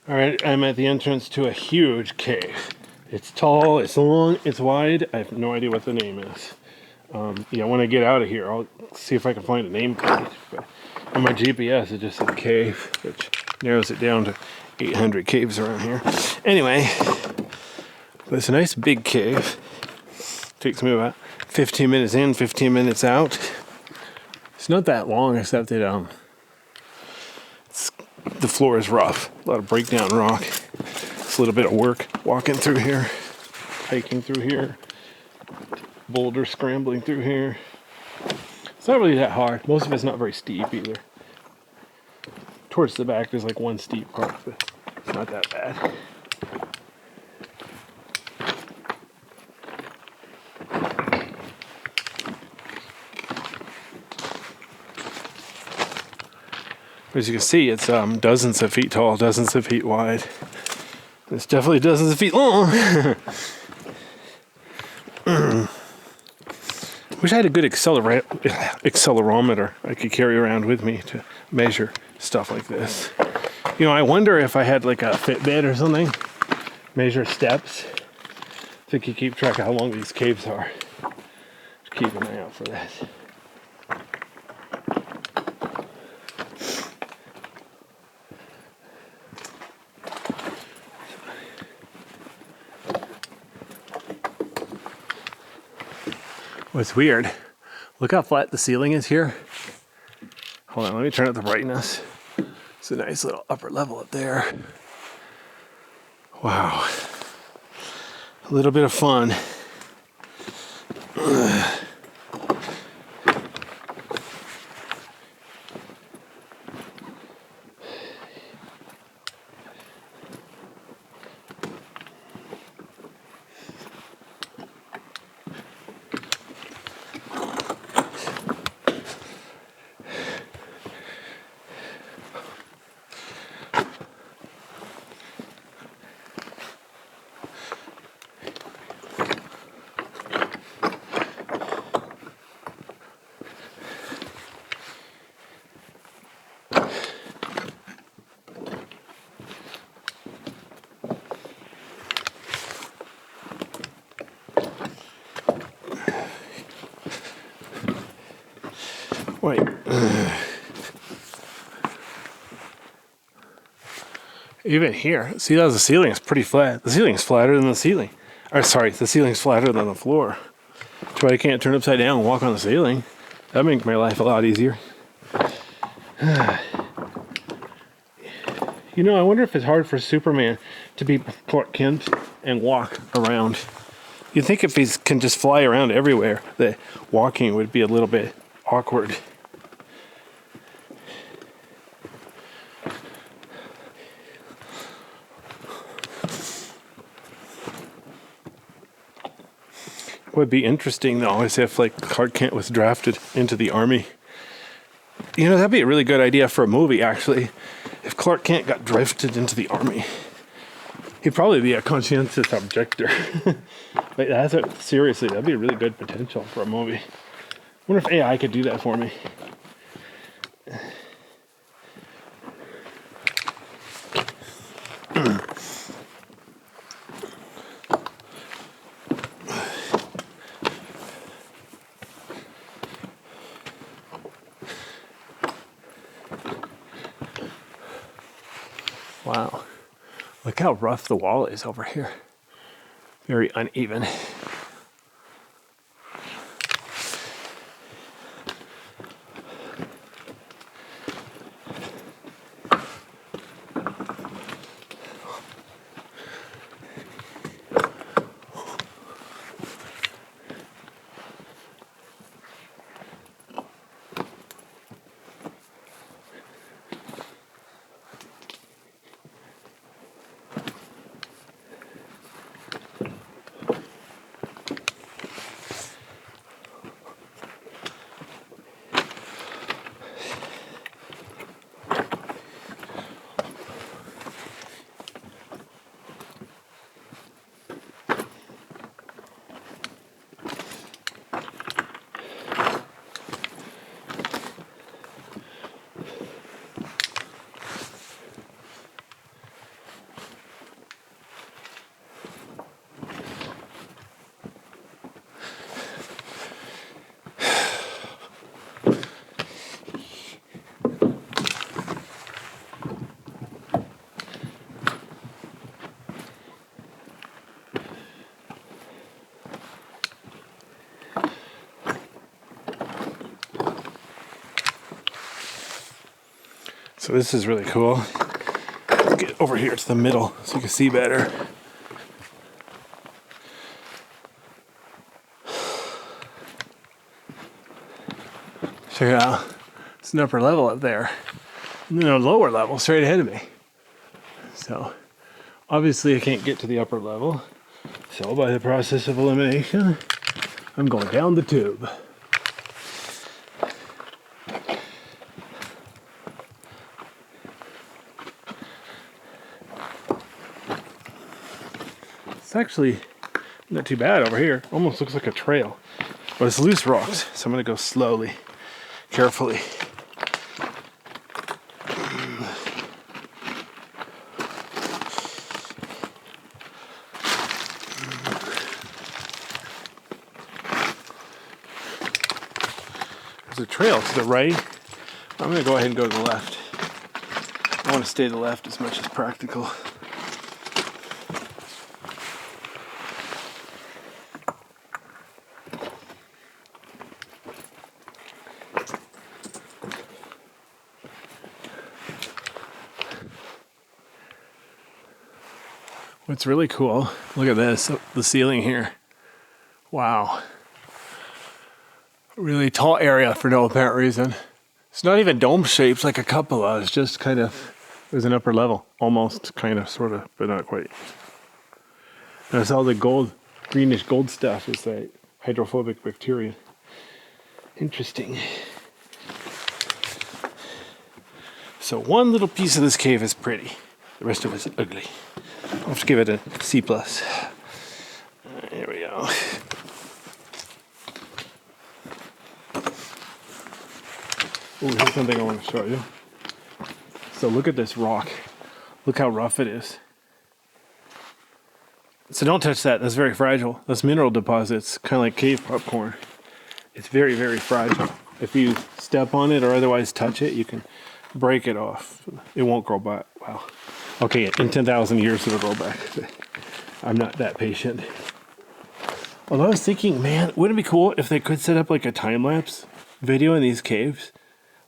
All right, I'm at the entrance to a huge cave. It's tall, it's long, it's wide. I have no idea what the name is. Yeah, when I get out of here, I'll see if I can find a name page. But on my GPS, it just said cave, which narrows it down to 800 caves around here. Anyway, it's a nice big cave. Takes me about 15 minutes in, 15 minutes out. It's not that long, except that the floor is rough. A lot of breakdown rock. It's a little bit of work walking through here, hiking through here, boulder scrambling through here. It's not really that hard. Most of it's not very steep either. Towards the back, there's like one steep part, but it's not that bad. As you can see, it's dozens of feet tall, dozens of feet wide. It's definitely dozens of feet long. Wish I had a good accelerometer I could carry around with me to measure stuff like this. You know, I wonder if I had like a Fitbit or something, measure steps, so I could keep track of how long these caves are. Just keep an eye out for that. What's weird, look how flat the ceiling is here. Hold on, let me turn up the brightness. It's a nice little upper level up there. Wow. A little bit of fun. Wait. Even here, see how the ceiling is pretty flat. The ceiling's flatter than the ceiling. Or sorry, the ceiling's flatter than the floor. That's why I can't turn upside down and walk on the ceiling. That'd make my life a lot easier. You know, I wonder if it's hard for Superman to be Clark Kent and walk around. You'd think if he can just fly around everywhere, that walking would be a little bit awkward. Would be interesting though is if like Clark Kent was drafted into the army. You know, that'd be a really good idea for a movie actually. If Clark Kent got drafted into the army, he'd probably be a conscientious objector. But seriously, that'd be a really good potential for a movie. I wonder if AI could do that for me. Wow, look how rough the wall is over here. Very uneven. So this is really cool. Let's get over here to the middle so you can see better. Check it out. It's an upper level up there. And then a lower level straight ahead of me. So obviously I can't get to the upper level. So by the process of elimination, I'm going down the tube. It's actually not too bad over here. Almost looks like a trail. But it's loose rocks, so I'm gonna go slowly, carefully. There's a trail to the right. I'm gonna go ahead and go to the left. I want to stay to the left as much as practical. What's really cool, look at this, the ceiling here. Wow. Really tall area for no apparent reason. It's not even dome shaped like a cupola, it's just kind of, there's an upper level. Almost, kind of, sort of, but not quite. There's all the gold, greenish gold stuff is that hydrophobic bacteria. Interesting. So one little piece of this cave is pretty. The rest of it's ugly. I'll have to give it a C+. Here we go. Oh, here's something I want to show you. So look at this rock. Look how rough it is. So don't touch that. That's very fragile. That's mineral deposits, kind of like cave popcorn. It's very, very fragile. If you step on it or otherwise touch it, you can break it off. It won't grow back. Wow. Okay, in 10,000 years it'll grow back. I'm not that patient. Although I was thinking, man, wouldn't it be cool if they could set up like a time-lapse video in these caves?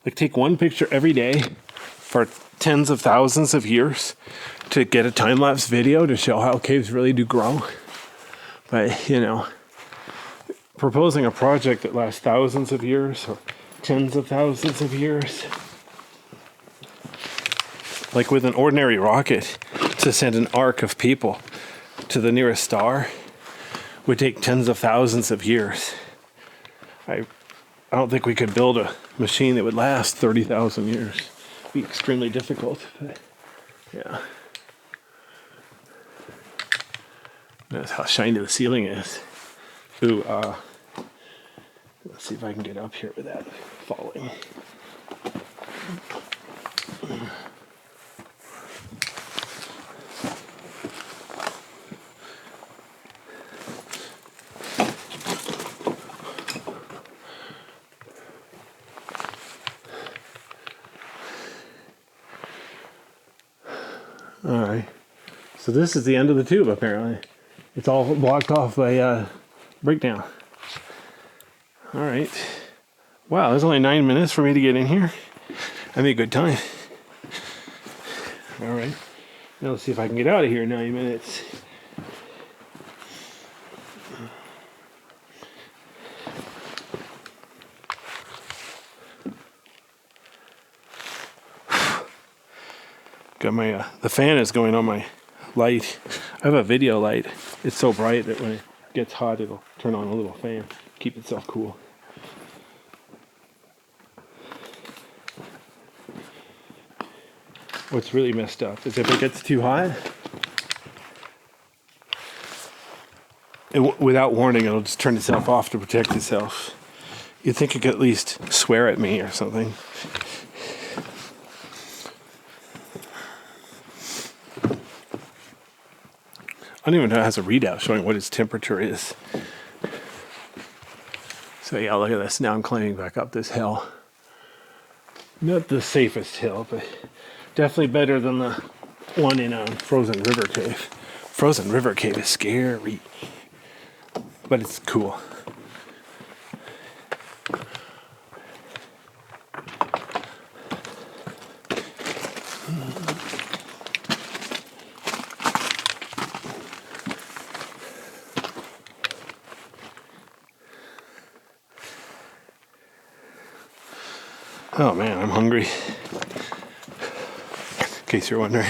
Like take one picture every day for tens of thousands of years to get a time-lapse video to show how caves really do grow. But, you know, proposing a project that lasts thousands of years or tens of thousands of years, like with an ordinary rocket to send an arc of people to the nearest star, would take tens of thousands of years. I don't think we could build a machine that would last 30,000 years. It'd be extremely difficult. But yeah. That's how shiny the ceiling is. Ooh, let's see if I can get up here without falling. All right, so this is the end of the tube apparently. It's all blocked off by breakdown. All right, wow, there's only 9 minutes for me to get in here. That'd be a good time. All right, now let's see if I can get out of here in 9 minutes. Got my, the fan is going on my light. I have a video light. It's so bright that when it gets hot, it'll turn on a little fan, keep itself cool. What's really messed up is if it gets too hot, without warning, it'll just turn itself off to protect itself. You'd think it could at least swear at me or something. I don't even know if it has a readout showing what its temperature is. So yeah, look at this. Now I'm climbing back up this hill. Not the safest hill, but definitely better than the one in Frozen River Cave. Frozen River Cave is scary, but it's cool. Oh man, I'm hungry. In case you're wondering.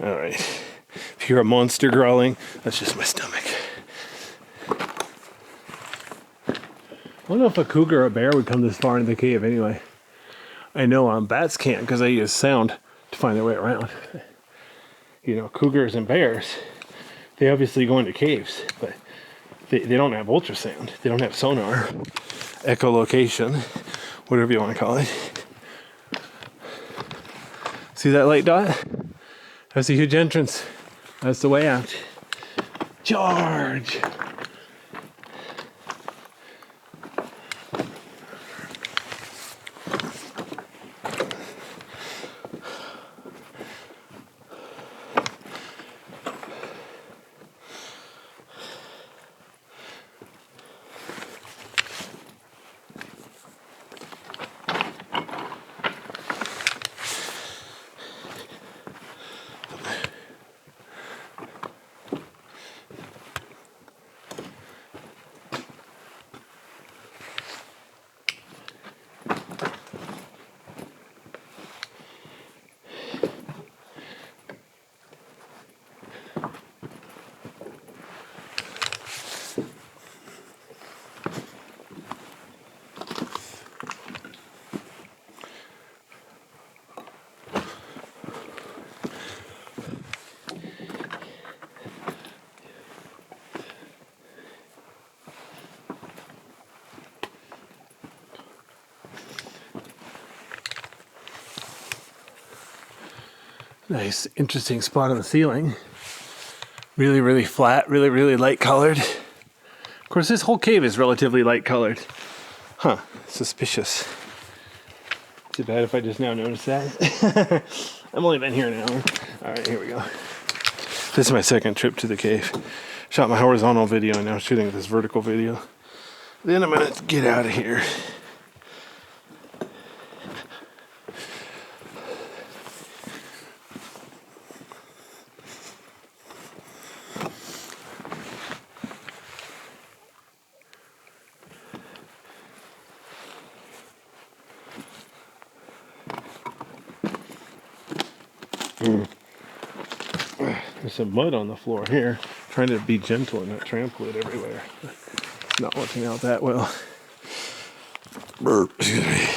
Alright. If you hear a monster growling, that's just my stomach. I don't know if a cougar or a bear would come this far into the cave anyway. I know bats can't because they use sound to find their way around. You know, cougars and bears, they obviously go into caves, but they don't have ultrasound. They don't have sonar, echolocation, whatever you want to call it. See that light dot? That's a huge entrance. That's the way out. Charge! Nice, interesting spot on the ceiling. Really, really flat, really, really light colored. Of course, this whole cave is relatively light colored. Huh, suspicious. Too bad if I just now noticed that. I've only been here an hour. All right, here we go. This is my second trip to the cave. Shot my horizontal video and now I'm shooting this vertical video. Then I'm gonna get out of here. There's some mud on the floor here. Trying to be gentle and not trample it everywhere. It's not working out that well. Excuse me.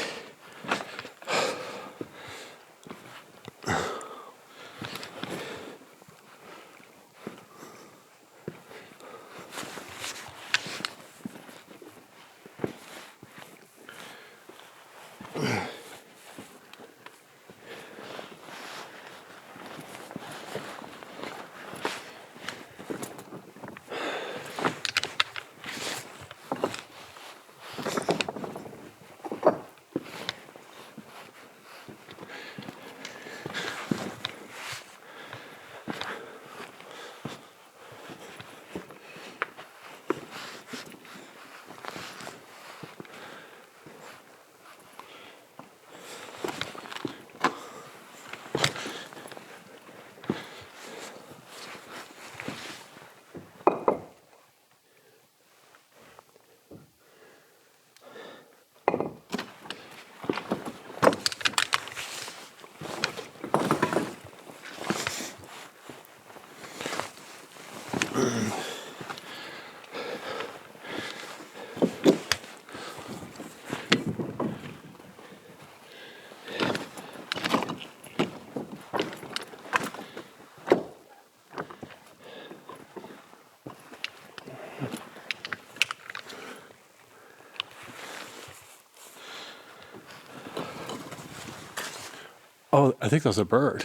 Oh, I think that was a bird.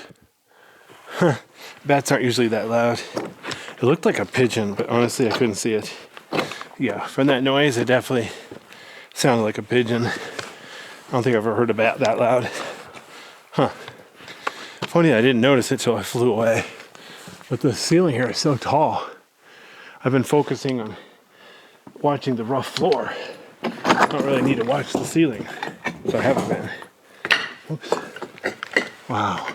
Bats aren't usually that loud. It looked like a pigeon, but honestly I couldn't see it. Yeah, from that noise it definitely sounded like a pigeon. I don't think I've ever heard a bat that loud. Huh. Funny I didn't notice it till I flew away. But the ceiling here is so tall. I've been focusing on watching the rough floor. I don't really need to watch the ceiling. So I haven't been. Oops. Wow.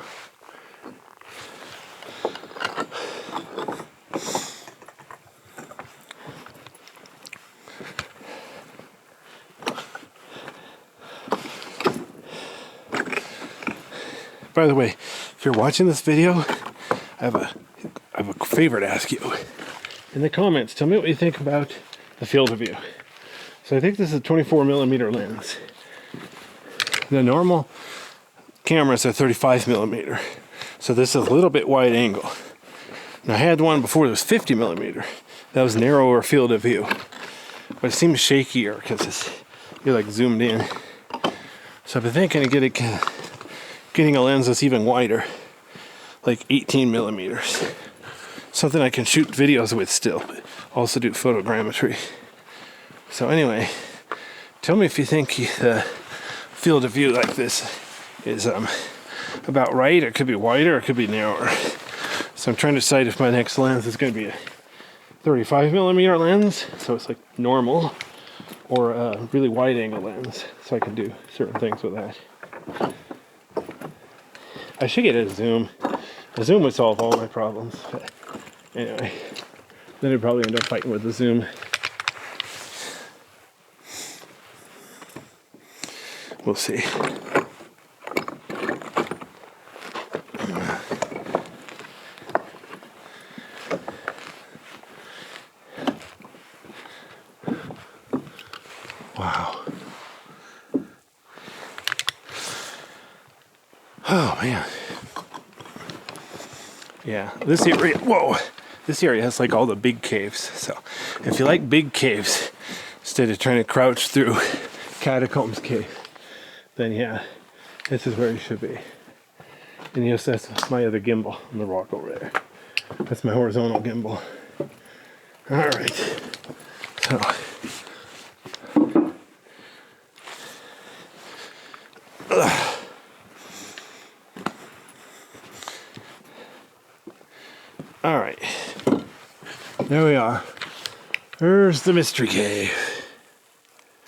by the way, if you're watching this video, I have a favor to ask you. In the comments, tell me what you think about the field of view. So I think this is a 24mm lens. The normal cameras are 35mm. So this is a little bit wide angle. And I had one before that was 50mm. That was narrower field of view. But it seems shakier because you're like zoomed in. So I've been thinking of getting a lens that's even wider, like 18mm. Something I can shoot videos with still, but also do photogrammetry. So anyway, tell me if you think the field of view like this is about right. It could be wider, it could be narrower. So I'm trying to decide if my next lens is going to be a 35mm lens, so it's like normal, or a really wide angle lens, so I can do certain things with that. I should get a zoom. A zoom would solve all my problems, but anyway, then I'd probably end up fighting with the zoom. We'll see. Wow. Oh man. Yeah, this area, whoa, this area has like all the big caves. So if you like big caves, instead of trying to crouch through Catacombs Cave, then yeah, this is where you should be. And yes, that's my other gimbal on the rock over there. That's my horizontal gimbal. All right, so. All right, there we are. There's the mystery cave.